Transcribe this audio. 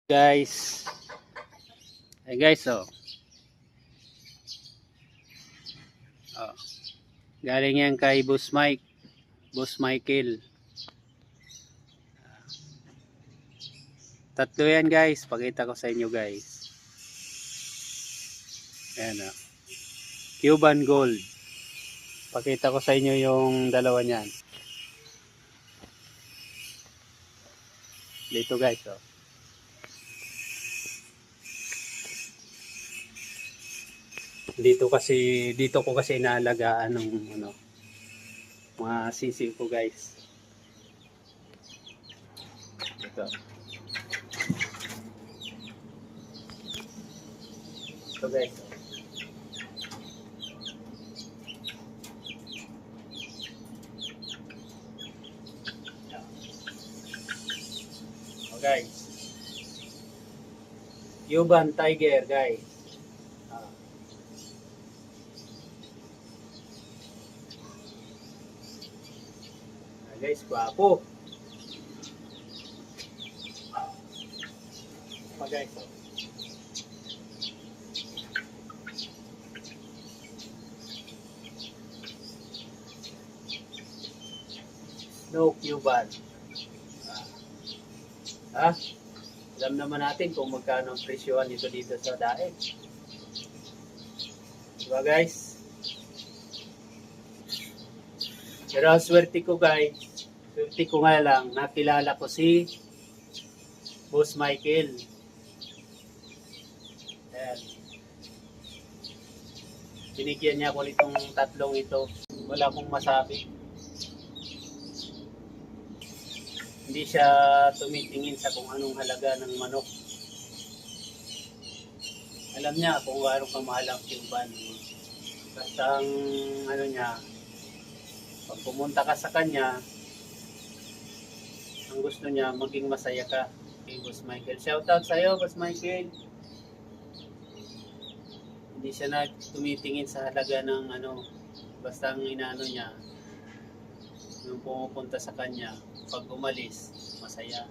Guys, hey guys, oh, galing yan kay Boss Mike, Boss Michael. Tatlo yan guys, pakita ko sa inyo guys. Ayan Cuban Gold. Pakita ko sa inyo yung dalawa niyan. Dito guys, Dito ko kasi inaalagaan ng mga sisi ko guys. Ito. Ito guys. Guys. Cuban Tiger guys. Guys, guwapo. Guys. No Cuban. Alam naman natin kung magkano ang presyohan dito sa daig. Diba guys? Pero swerte ko guys. Swerte ko nga lang. Nakilala ko si Boss Michael. Ayan. Binigyan niya ako nitong tatlong ito. Wala akong masabi. Hindi siya tumitingin sa kung anong halaga ng manok. Alam niya kung gaano kamahal ang Cuban. Basta ang niya, pag pumunta ka sa kanya, ang gusto niya maging masaya ka kay Boss Michael. Shoutout sa iyo, Boss Michael. Hindi siya na tumitingin sa halaga ng basta ang inaano niya, yung pumupunta sa kanya, pag umalis, masaya.